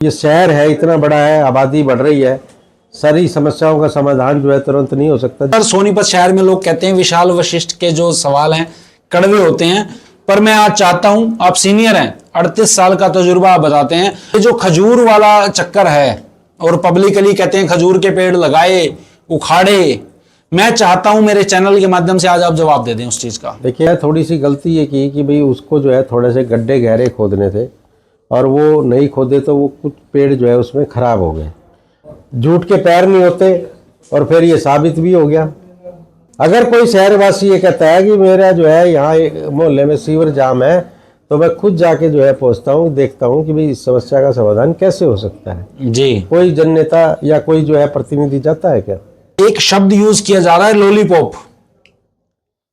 ये शहर है, इतना बड़ा है, आबादी बढ़ रही है, सारी समस्याओं का समाधान जो है तुरंत नहीं हो सकता। सोनीपत शहर में लोग कहते हैं विशाल वशिष्ठ के जो सवाल हैं कड़वे होते हैं, पर मैं आज चाहता हूं, आप सीनियर हैं, 38 साल का तजुर्बा आप बताते हैं, ये जो खजूर वाला चक्कर है और पब्लिकली कहते हैं खजूर के पेड़ लगाए उखाड़े, मैं चाहता हूं मेरे चैनल के माध्यम से आज आप जवाब दे दें उस चीज का। देखिए, थोड़ी सी गलती ये की कि भाई उसको जो है थोड़े से गड्ढे गहरे खोदने थे और वो नहीं खोदे तो वो कुछ पेड़ जो है उसमें खराब हो गए। झूठ के पैर नहीं होते और फिर ये साबित भी हो गया। अगर कोई शहरवासी ये कहता है कि मेरा जो है यहाँ मोहल्ले में सीवर जाम है, तो मैं खुद जाके जो है पहुँचता हूँ, देखता हूँ कि भाई इस समस्या का समाधान कैसे हो सकता है। जी, कोई जननेता या कोई जो है प्रतिनिधि जाता है क्या? एक शब्द यूज किया जा रहा है लॉलीपॉप,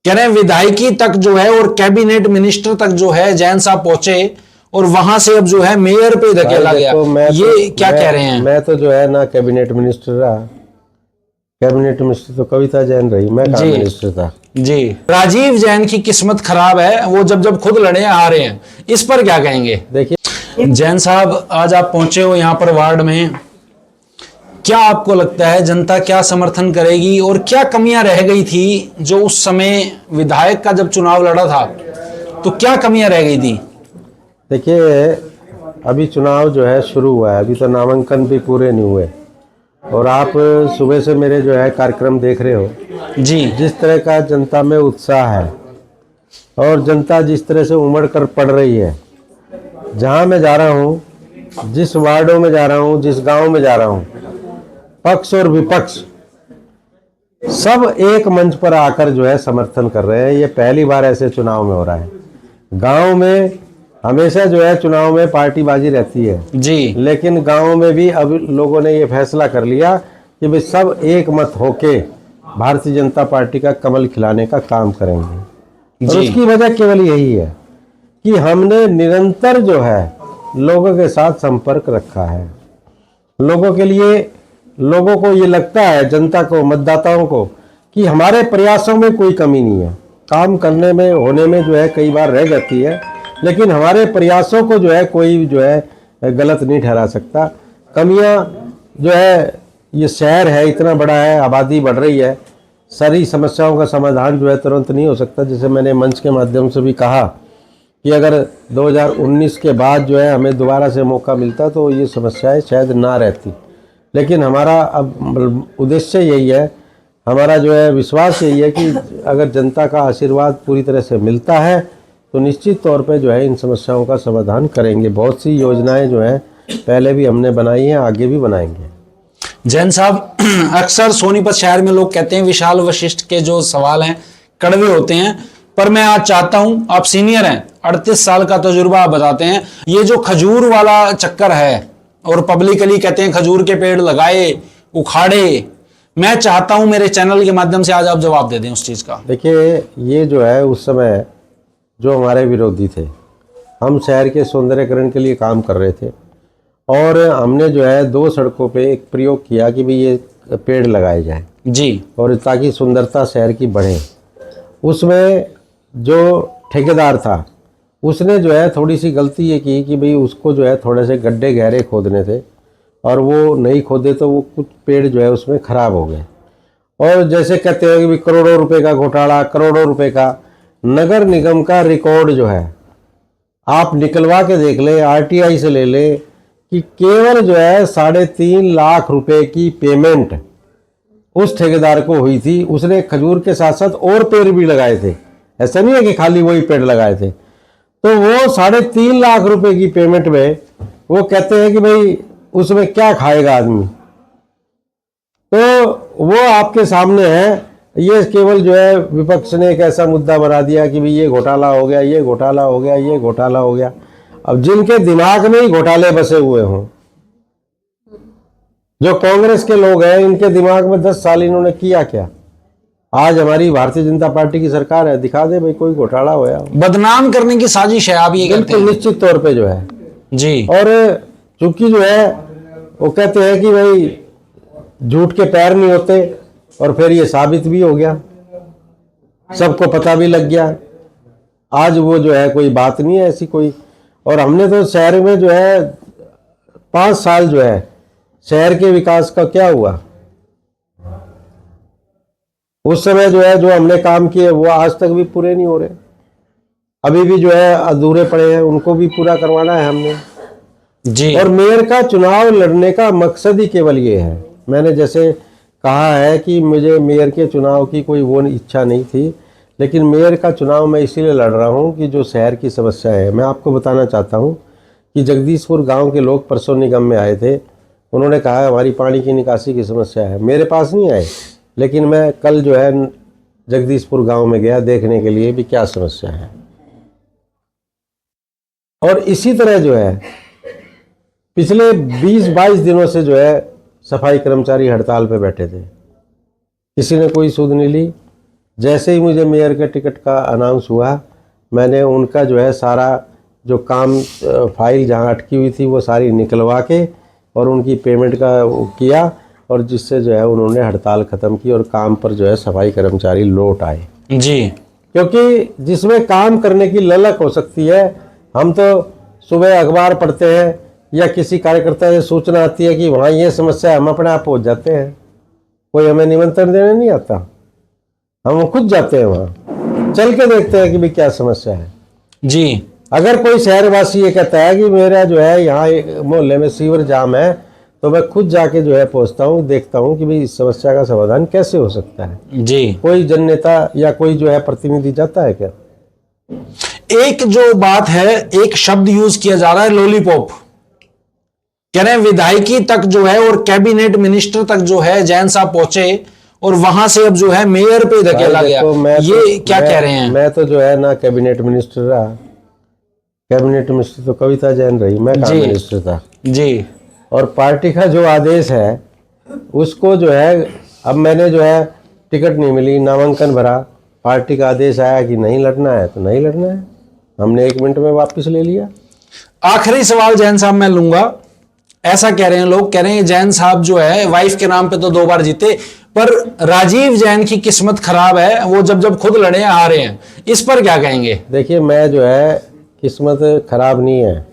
कह रहे हैं विधायकी तक जो है और कैबिनेट मिनिस्टर तक जो है जैन साहब पहुंचे और वहां से अब जो है मेयर पे धकेला गया। ये क्या कह रहे हैं? मैं तो जो है ना कैबिनेट मिनिस्टर रहा, कैबिनेट मिनिस्टर तो कविता जैन रही, मैं कहाँ मिनिस्टर था। जी, राजीव जैन की किस्मत खराब है, वो जब खुद लड़े आ रहे हैं, इस पर क्या कहेंगे? देखिए जैन साहब, आज आप पहुंचे हो यहाँ पर वार्ड में, क्या आपको लगता है जनता क्या समर्थन करेगी और क्या कमियां रह गई थी जो उस समय विधायक का जब चुनाव लड़ा था तो क्या कमियां रह गई थी? देखिए, अभी चुनाव जो है शुरू हुआ है, अभी तो नामांकन भी पूरे नहीं हुए और आप सुबह से मेरे जो है कार्यक्रम देख रहे हो जी, जिस तरह का जनता में उत्साह है और जनता जिस तरह से उमड़ कर पड़ रही है। जहाँ मैं जा रहा हूँ, जिस वार्डों में जा रहा हूँ, जिस गांव में जा रहा हूँ, पक्ष और विपक्ष सब एक मंच पर आकर जो है समर्थन कर रहे हैं। ये पहली बार ऐसे चुनाव में हो रहा है। गांव में हमेशा जो है चुनाव में पार्टीबाजी रहती है जी, लेकिन गांव में भी अब लोगों ने ये फैसला कर लिया कि भाई सब एक मत होके भारतीय जनता पार्टी का कमल खिलाने का काम करेंगे। और उसकी वजह केवल यही है कि हमने निरंतर जो है लोगों के साथ संपर्क रखा है। लोगों के लिए, लोगों को ये लगता है, जनता को, मतदाताओं को, कि हमारे प्रयासों में कोई कमी नहीं है। काम करने में, होने में जो है कई बार रह जाती है, लेकिन हमारे प्रयासों को जो है कोई जो है गलत नहीं ठहरा सकता। कमियां जो है, ये शहर है, इतना बड़ा है, आबादी बढ़ रही है, सारी समस्याओं का समाधान जो है तुरंत नहीं हो सकता। जैसे मैंने मंच के माध्यम से भी कहा कि अगर 2019 के बाद जो है हमें दोबारा से मौका मिलता तो ये समस्याएं शायद ना रहती। लेकिन हमारा अब उद्देश्य यही है, हमारा जो है विश्वास यही है कि अगर जनता का आशीर्वाद पूरी तरह से मिलता है तो निश्चित तौर पे जो है इन समस्याओं का समाधान करेंगे। बहुत सी योजनाएं जो है पहले भी हमने बनाई हैं, आगे भी बनाएंगे। जैन साहब, अक्सर सोनीपत शहर में लोग कहते हैं विशाल वशिष्ठ के जो सवाल हैं कड़वे होते हैं, पर मैं आज चाहता हूं, आप सीनियर हैं, 38 साल का तजुर्बा आप बताते हैं, ये जो खजूर वाला चक्कर है और पब्लिकली कहते हैं खजूर के पेड़ लगाए उखाड़े, मैं चाहता हूं मेरे चैनल के माध्यम से आज आप जवाब दे दें उस चीज का। देखिए, ये जो है उस समय जो हमारे विरोधी थे, हम शहर के सौंदर्यकरण के लिए काम कर रहे थे और हमने जो है 2 सड़कों पे एक प्रयोग किया कि भाई ये पेड़ लगाए जाए जी, और ताकि सुंदरता शहर की बढ़े। उसमें जो ठेकेदार था उसने जो है थोड़ी सी गलती ये की कि भाई उसको जो है थोड़े से गड्ढे गहरे खोदने थे और वो नहीं खोदे तो वो कुछ पेड़ जो है उसमें ख़राब हो गए। और जैसे कहते हैं कि भाई करोड़ों रुपए का घोटाला, करोड़ों रुपए का, नगर निगम का रिकॉर्ड जो है आप निकलवा के देख ले, आरटीआई से ले ले, कि केवल जो है 3.5 लाख रुपए की पेमेंट उस ठेकेदार को हुई थी। उसने खजूर के साथ साथ और पेड़ भी लगाए थे, ऐसा नहीं है कि खाली वही पेड़ लगाए थे। तो वो 3.5 लाख रुपए की पेमेंट में वो कहते हैं कि भाई उसमें क्या खाएगा आदमी। तो वो आपके सामने है। ये केवल जो है विपक्ष ने एक ऐसा मुद्दा बना दिया कि भाई ये घोटाला हो गया, ये घोटाला हो गया, ये घोटाला हो गया। अब जिनके दिमाग में ही घोटाले बसे हुए हों, जो कांग्रेस के लोग हैं, इनके दिमाग में 10 साल इन्होंने किया क्या? आज हमारी भारतीय जनता पार्टी की सरकार है, दिखा दे भाई कोई घोटाला होया। बदनाम करने की साजिश है, आप ये कहते हैं? निश्चित तौर पे जो है जी। और चूंकि जो है वो कहते हैं कि भाई झूठ के पैर नहीं होते और फिर ये साबित भी हो गया, सबको पता भी लग गया। आज वो जो है कोई बात नहीं है ऐसी कोई। और हमने तो शहर में जो है 5 साल जो है शहर के विकास का क्या हुआ? उस समय जो है जो हमने काम किए वो आज तक भी पूरे नहीं हो रहे, अभी भी जो है अधूरे पड़े हैं, उनको भी पूरा करवाना है हमने जी। और मेयर का चुनाव लड़ने का मकसद ही केवल ये है। मैंने जैसे कहा है कि मुझे मेयर के चुनाव की कोई वो इच्छा नहीं थी, लेकिन मेयर का चुनाव मैं इसीलिए लड़ रहा हूँ कि जो शहर की समस्या है, मैं आपको बताना चाहता हूँ कि जगदीशपुर गांव के लोग परसों निगम में आए थे, उन्होंने कहा हमारी पानी की निकासी की समस्या है। मेरे पास नहीं आए, लेकिन मैं कल जो है जगदीशपुर गांव में गया देखने के लिए भी क्या समस्या है। और इसी तरह जो है पिछले 20-22 दिनों से जो है सफाई कर्मचारी हड़ताल पे बैठे थे, किसी ने कोई सुध नहीं ली। जैसे ही मुझे मेयर के टिकट का अनाउंस हुआ, मैंने उनका जो है सारा जो काम फाइल जहां अटकी हुई थी वो सारी निकलवा के और उनकी पेमेंट का वो किया, और जिससे जो है उन्होंने हड़ताल ख़त्म की और काम पर जो है सफाई कर्मचारी लौट आए। जी। क्योंकि जिसमें काम करने की ललक हो सकती है, हम तो सुबह अखबार पढ़ते हैं या किसी कार्यकर्ता से सूचना आती है कि वहाँ ये समस्या है, हम अपने आप पहुँच जाते हैं, कोई हमें निमंत्रण देने नहीं आता, हम खुद जाते हैं वहाँ, चल के देखते हैं कि भाई क्या समस्या है। जी। अगर कोई शहरवासी ये कहता है कि मेरा जो है यहाँ मोहल्ले में सीवर जाम है, तो मैं खुद जाके जो है पहुँचता हूँ, देखता हूँ कि भाई इस समस्या का समाधान कैसे हो सकता है। जी। कोई जननेता या कोई जो है प्रतिनिधि जाता है क्या? एक जो बात है, एक शब्द यूज किया जा रहा है लॉलीपॉप, कह रहे हैं विधायकी तक जो है और कैबिनेट मिनिस्टर तक जो है जैन साहब पहुंचे और वहां से अब जो है मेयर पे धकेला गया। ये क्या कह रहे हैं? मैं तो जो है ना कैबिनेट मिनिस्टर रहा, कैबिनेट मिनिस्टर तो कविता जैन रही, मैं कहाँ मिनिस्टर था जी। और पार्टी का जो आदेश है उसको जो है, अब मैंने जो है टिकट नहीं मिली, नामांकन भरा, पार्टी का आदेश आया कि नहीं लड़ना है तो नहीं लड़ना है, हमने 1 मिनट में वापस ले लिया। आखिरी सवाल जैन साहब मैं लूंगा। ऐसा कह रहे हैं लोग, कह रहे हैं जैन साहब जो है वाइफ के नाम पे तो 2 बार जीते, पर राजीव जैन की किस्मत खराब है, वो जब खुद लड़े आ रहे हैं, इस पर क्या कहेंगे? देखिए, मैं जो है किस्मत खराब नहीं है,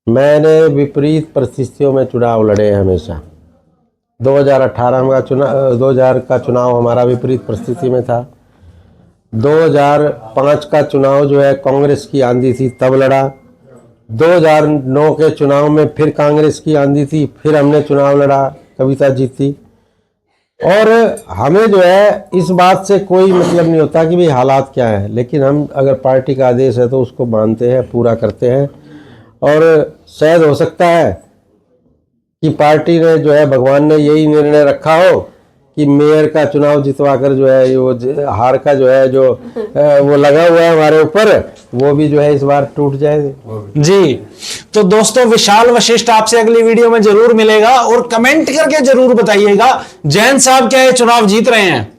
मैंने विपरीत परिस्थितियों में चुनाव लड़े हैं हमेशा। 2018 का चुनाव, 2000 का चुनाव हमारा विपरीत परिस्थिति में था। 2005 का चुनाव जो है कांग्रेस की आंधी थी, तब लड़ा। 2009 के चुनाव में फिर कांग्रेस की आंधी थी, फिर हमने चुनाव लड़ा, कविता जीती। और हमें जो है इस बात से कोई मतलब नहीं होता कि भाई हालात क्या है, लेकिन हम अगर पार्टी का आदेश है तो उसको मानते हैं, पूरा करते हैं। और शायद हो सकता है कि पार्टी ने जो है, भगवान ने यही निर्णय रखा हो कि मेयर का चुनाव जितवाकर जो है वो हार का जो है जो वो लगा हुआ है हमारे ऊपर, वो भी जो है इस बार टूट जाए। जी। तो दोस्तों, विशाल वशिष्ठ आपसे अगली वीडियो में जरूर मिलेगा और कमेंट करके जरूर बताइएगा जैन साहब क्या ये चुनाव जीत रहे हैं?